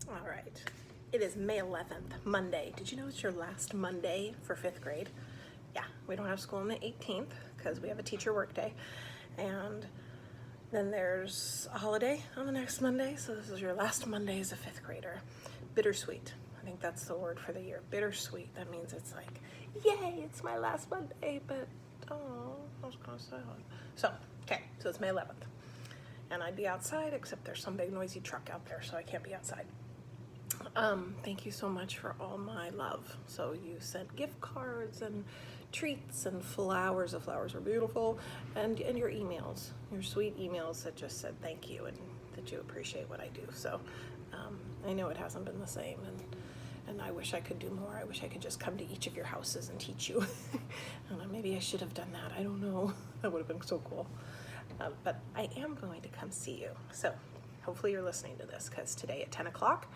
All right. It is May 11th, Monday. Did you know it's your last Monday for 5th grade? Yeah, we don't have school on the 18th because we have a teacher workday. And then there's a holiday on the next Monday, so this is your last Monday as a 5th grader. Bittersweet. I think that's the word for the year. Bittersweet. That means it's like, yay, it's my last Monday, but oh, I was kind of sad. So, okay, so it's May 11th. And I'd be outside, except there's some big noisy truck out there, so I can't be outside. Thank you so much for all my love. So you sent gift cards and treats and flowers. The flowers were beautiful, and your emails, your sweet emails that just said thank you and that you appreciate what I do. So I know it hasn't been the same, and I wish I could do more. I wish I could just come to each of your houses and teach you. I don't know, maybe I should have done that. I don't know. That would have been so cool. But I am going to come see you. So hopefully you're listening to this, because today at 10 o'clock,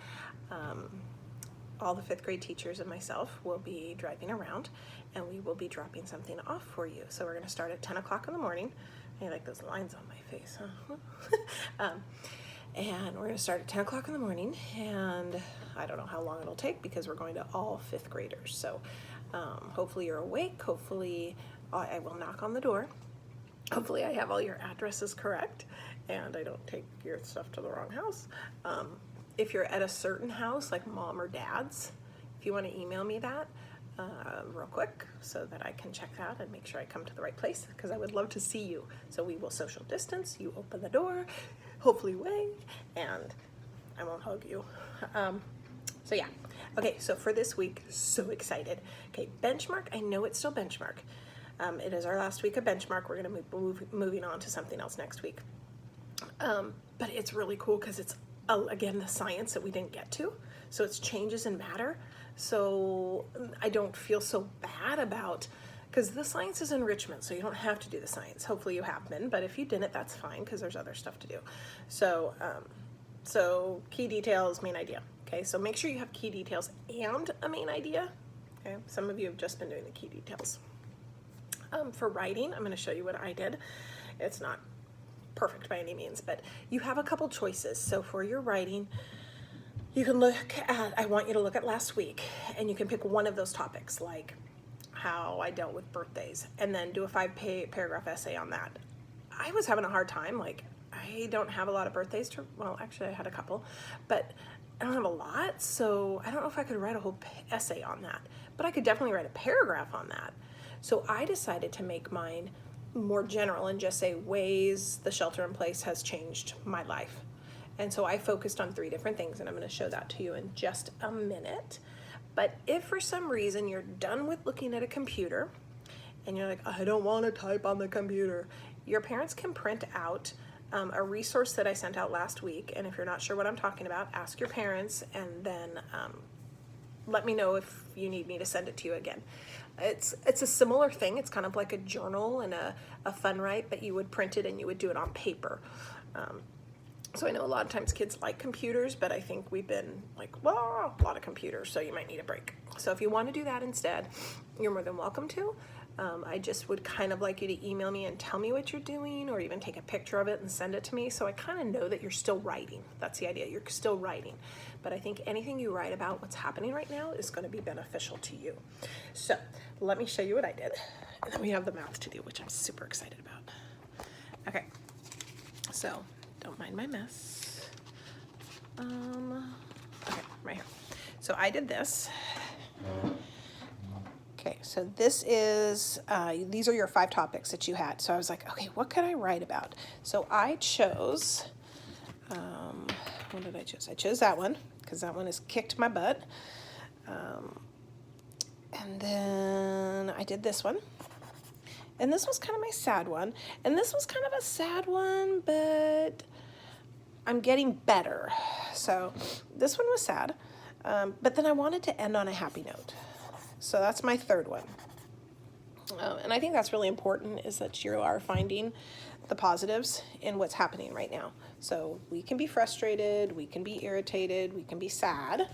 all the 5th grade teachers and myself will be driving around, and we will be dropping something off for you. So we're going to start at 10 o'clock in the morning. I like those lines on my face, huh? And we're going to start at 10 o'clock in the morning, and I don't know how long it'll take because we're going to all 5th graders. So hopefully you're awake. Hopefully I will knock on the door. Hopefully I have all your addresses correct and I don't take your stuff to the wrong house. If you're at a certain house, like mom or dad's, if you want to email me that real quick so that I can check that and make sure I come to the right place, because I would love to see you. So we will social distance, you open the door, hopefully wave, and I won't hug you. So yeah, okay, so for this week, so excited. Okay, benchmark, I know it's still benchmark. It is our last week of benchmark. We're going to be moving on to something else next week. But it's really cool because it's, again, the science that we didn't get to. So it's changes in matter. So I don't feel so bad about, because the science is enrichment, so you don't have to do the science. Hopefully you have been, but if you didn't, that's fine because there's other stuff to do. So, so key details, main idea. Okay, so make sure you have key details and a main idea. Okay, some of you have just been doing the key details. For writing, I'm going to show you what I did. It's not perfect by any means, but you have a couple choices. So for your writing, you can look at, I want you to look at last week, and you can pick one of those topics, like how I dealt with birthdays, and then do a 5-paragraph essay on that. I was having a hard time. Like, I don't have a lot of birthdays to, well, actually I had a couple, but I don't have a lot, so I don't know if I could write a whole essay on that, but I could definitely write a paragraph on that. So I decided to make mine more general and just say ways the shelter in place has changed my life. And so I focused on 3 different things, and I'm going to show that to you in just a minute. But if for some reason you're done with looking at a computer and you're like, I don't want to type on the computer, your parents can print out a resource that I sent out last week. And if you're not sure what I'm talking about, ask your parents, and then let me know if you need me to send it to you again. It's a similar thing. It's kind of like a journal and a fun write, but you would print it and you would do it on paper. So I know a lot of times kids like computers, but I think we've been like, well, a lot of computers, so you might need a break. So if you want to do that instead, you're more than welcome to. I just would kind of like you to email me and tell me what you're doing, or even take a picture of it and send it to me, so I kind of know that you're still writing. That's the idea. You're still writing. But I think anything you write about what's happening right now is going to be beneficial to you. So let me show you what I did. And then we have the math to do, which I'm super excited about. Okay. So don't mind my mess. Okay, right here. So I did this. Okay, so this is, these are your 5 topics that you had. So I was like, okay, what could I write about? So I chose, what did I choose? I chose that one, because that one has kicked my butt. And then I did this one. And this was kind of my sad one. And this was kind of a sad one, but I'm getting better. So this one was sad. But then I wanted to end on a happy note. So that's my 3rd one. And I think that's really important, is that you are finding the positives in what's happening right now. So we can be frustrated, we can be irritated, we can be sad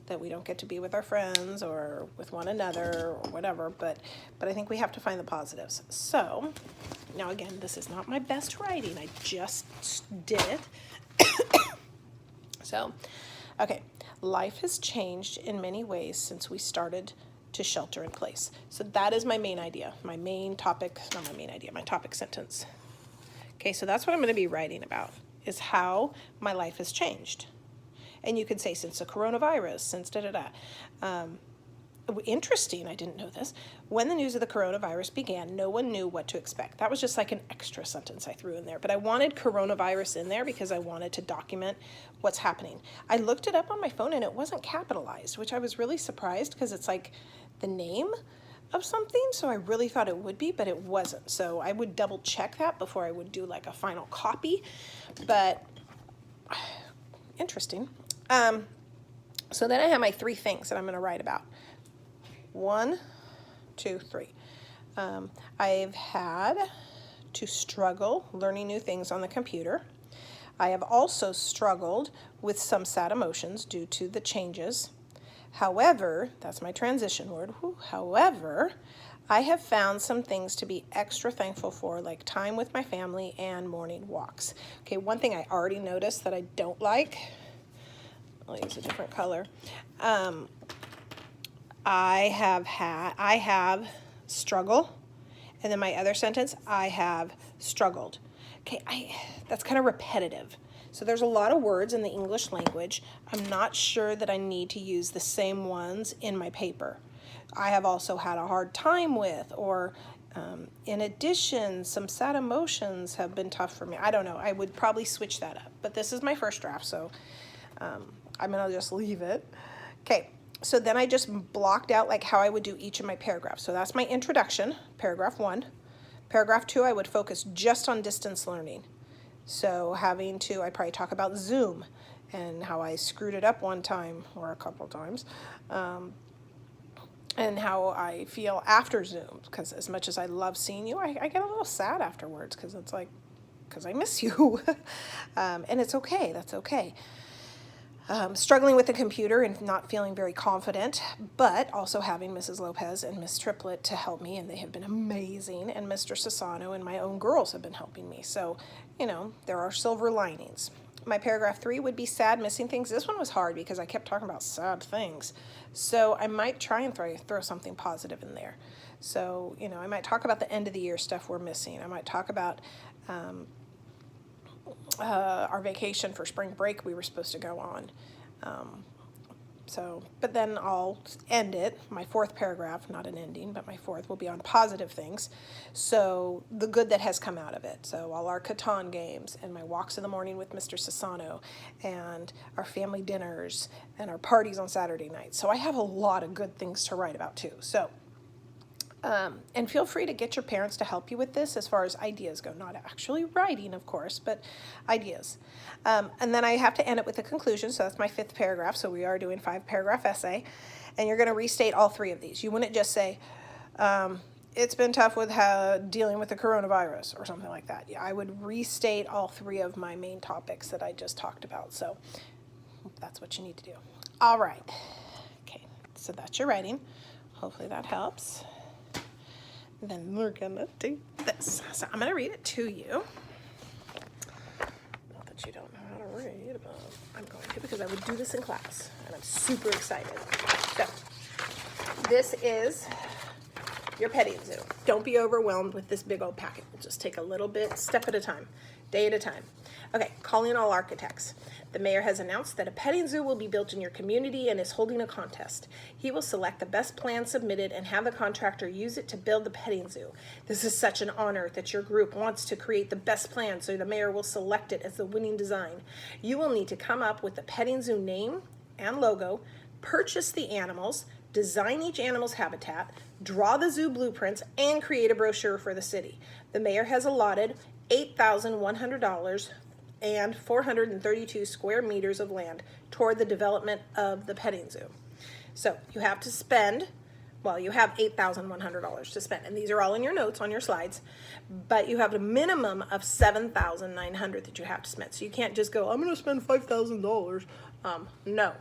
that we don't get to be with our friends or with one another or whatever, but I think we have to find the positives. So now again, this is not my best writing. I just did it. So Okay, life has changed in many ways since we started to shelter in place. So that is my main idea, my main topic, not my main idea, my topic sentence. Okay, so that's what I'm going to be writing about, is how my life has changed. And you could say since the coronavirus, since da-da-da. Interesting, I didn't know this. When the news of the coronavirus began, no one knew what to expect. That was just like an extra sentence I threw in there. But I wanted coronavirus in there because I wanted to document what's happening. I looked it up on my phone and it wasn't capitalized, which I was really surprised because it's like the name of something. So I really thought it would be, but it wasn't. So I would double check that before I would do like a final copy. But interesting. So then I have my 3 things that I'm going to write about. 1, 2, 3. I've had to struggle learning new things on the computer. I have also struggled with some sad emotions due to the changes. However, that's my transition word. However, I have found some things to be extra thankful for, like time with my family and morning walks. Okay, one thing I already noticed that I don't like, I'll use a different color. I have struggle, and then my other sentence, I have struggled. Okay, that's kind of repetitive. So there's a lot of words in the English language. I'm not sure that I need to use the same ones in my paper. I have also had a hard time with, or in addition, some sad emotions have been tough for me. I don't know. I would probably switch that up. But this is my first draft, so I'm going to just leave it. Okay. So then I just blocked out like how I would do each of my paragraphs. So that's my introduction, paragraph 1. Paragraph 2, I would focus just on distance learning. So I'd probably talk about Zoom and how I screwed it up one time or a couple times, and how I feel after Zoom, because as much as I love seeing you, I get a little sad afterwards because it's like, because I miss you. And it's okay, that's okay. Struggling with the computer and not feeling very confident, but also having Mrs. Lopez and Miss Triplett to help me, and they have been amazing, and Mr. Sassano and my own girls have been helping me. So, there are silver linings. My paragraph 3 would be sad, missing things. This one was hard because I kept talking about sad things. So I might try and throw something positive in there. So, I might talk about the end of the year stuff we're missing. I might talk about our vacation for spring break we were supposed to go on. But then I'll end it. My 4th paragraph, not an ending, but my 4th will be on positive things. So the good that has come out of it. So all our Catan games and my walks in the morning with Mr. Sassano and our family dinners and our parties on Saturday nights. So I have a lot of good things to write about too. So and feel free to get your parents to help you with this as far as ideas go. Not actually writing, of course, but ideas. And then I have to end it with a conclusion, so that's my 5th paragraph. So we are doing 5-paragraph essay. And you're going to restate all 3 of these. You wouldn't just say, it's been tough with dealing with the coronavirus or something like that. I would restate all 3 of my main topics that I just talked about. So that's what you need to do. All right. Okay, so that's your writing. Hopefully that helps. Then we're gonna do this. So I'm gonna read it to you. Not that you don't know how to read, but I'm going to because I would do this in class and I'm super excited. So this is your petting zoo. Don't be overwhelmed with this big old packet. We'll just take a little bit, step at a time, day at a time. Okay, calling all architects. The mayor has announced that a petting zoo will be built in your community and is holding a contest. He will select the best plan submitted and have the contractor use it to build the petting zoo. This is such an honor that your group wants to create the best plan, so the mayor will select it as the winning design. You will need to come up with the petting zoo name and logo, purchase the animals, design each animal's habitat, draw the zoo blueprints, and create a brochure for the city. The mayor has allotted $8,100 and 432 square meters of land toward the development of the petting zoo. So you have to spend, you have $8,100 to spend, and these are all in your notes on your slides, but you have a minimum of $7,900 that you have to spend. So you can't just go, I'm going to spend $5,000. No.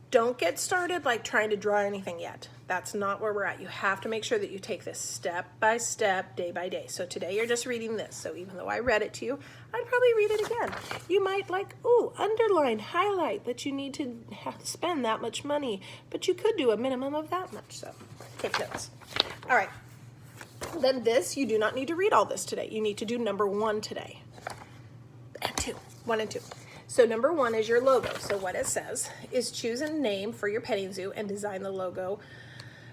Don't get started like trying to draw anything yet. That's not where we're at. You have to make sure that you take this step by step, day by day. So today you're just reading this. So even though I read it to you, I'd probably read it again. You might like, ooh, underline, highlight that you need to spend that much money, but you could do a minimum of that much. So take notes. All right. Then this, you do not need to read all this today. You need to do number 1 today. And 2, 1 and 2. So number 1 is your logo. So what it says is choose a name for your petting zoo and design the logo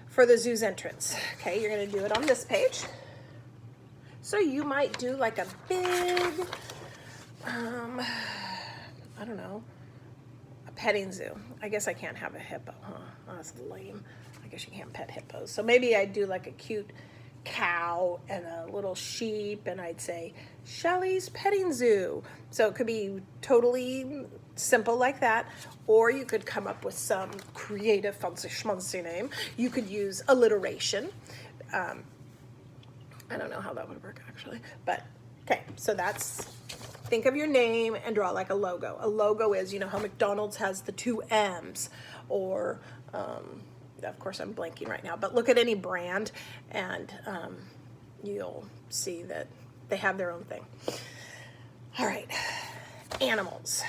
for the zoo's entrance. Okay, you're gonna do it on this page. So you might do like a big, I don't know, a petting zoo. I guess I can't have a hippo, huh? Oh, that's lame. I guess you can't pet hippos. So maybe I'd do like a cute cow and a little sheep, and I'd say Shelly's Petting Zoo. So it could be totally simple like that, or you could come up with some creative fancy schmancy name. You could use alliteration. I don't know how that would work actually, but okay, so that's, think of your name and draw like a logo. A logo is, you know how McDonald's has the 2 M's, or of course I'm blanking right now, but look at any brand and you'll see that they have their own thing. All right, animals.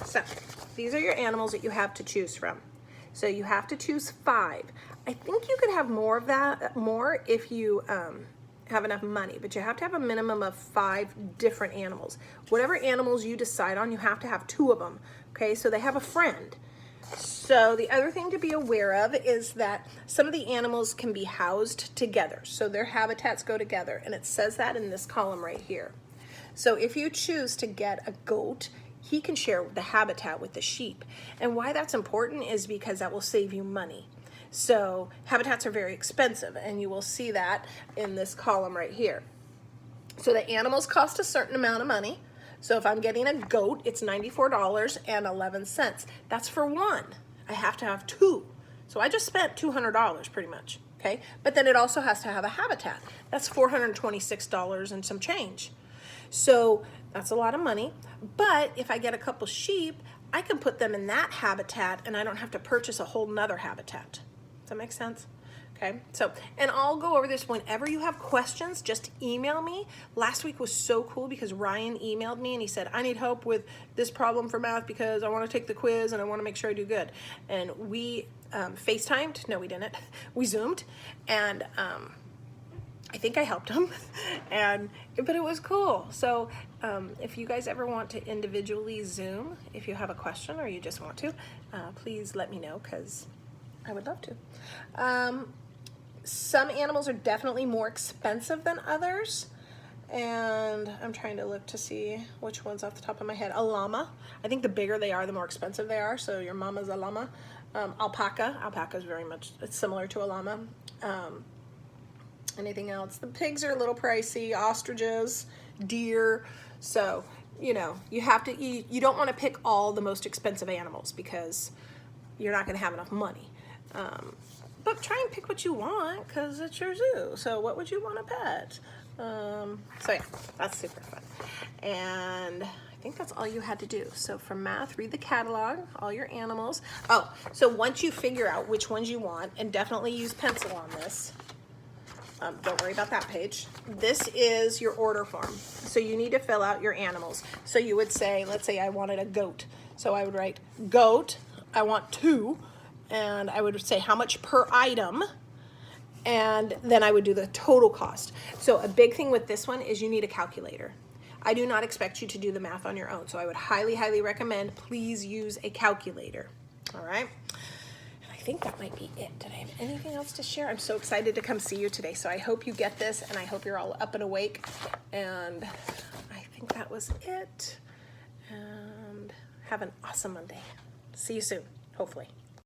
So these are your animals that you have to choose from. So you have to choose 5. I think you could have more of that, more if you have enough money, but you have to have a minimum of 5 different animals. Whatever animals you decide on, you have to have 2 of them, okay? So they have a friend. So the other thing to be aware of is that some of the animals can be housed together. So their habitats go together, and it says that in this column right here. So if you choose to get a goat, he can share the habitat with the sheep. And why that's important is because that will save you money. So habitats are very expensive, and you will see that in this column right here. So the animals cost a certain amount of money. So if I'm getting a goat, it's $94.11. That's for 1. I have to have 2. So I just spent $200 pretty much, okay? But then it also has to have a habitat. That's $426 and some change. So that's a lot of money. But if I get a couple sheep, I can put them in that habitat and I don't have to purchase a whole nother habitat. Does that make sense? Okay, so, and I'll go over this whenever you have questions, just email me. Last week was so cool because Ryan emailed me and he said, I need help with this problem for math because I want to take the quiz and I want to make sure I do good. And we FaceTimed, no we didn't, we Zoomed, and I think I helped him, but it was cool. So if you guys ever want to individually Zoom, if you have a question or you just want to, please let me know because I would love to. Some animals are definitely more expensive than others, and I'm trying to look to see which one's off the top of my head. A llama. I think the bigger they are, the more expensive they are, so your mama's a llama. Alpaca. Alpaca is very much, it's similar to a llama. Anything else? The pigs are a little pricey. Ostriches, deer. So, you know, you have to, you don't want to pick all the most expensive animals because you're not going to have enough money. But try and pick what you want because it's your zoo. So what would you want to pet? So yeah, that's super fun. And I think that's all you had to do. So for math, read the catalog, all your animals. Oh, so once you figure out which ones you want, and definitely use pencil on this. Don't worry about that page. This is your order form. So you need to fill out your animals. So you would say, let's say I wanted a goat. So I would write goat, I want 2. And I would say how much per item, and then I would do the total cost. So a big thing with this one is you need a calculator. I do not expect you to do the math on your own, so I would highly, highly recommend please use a calculator. All right? And I think that might be it. Did I have anything else to share? I'm so excited to come see you today, so I hope you get this, and I hope you're all up and awake, and I think that was it. And have an awesome Monday. See you soon, hopefully.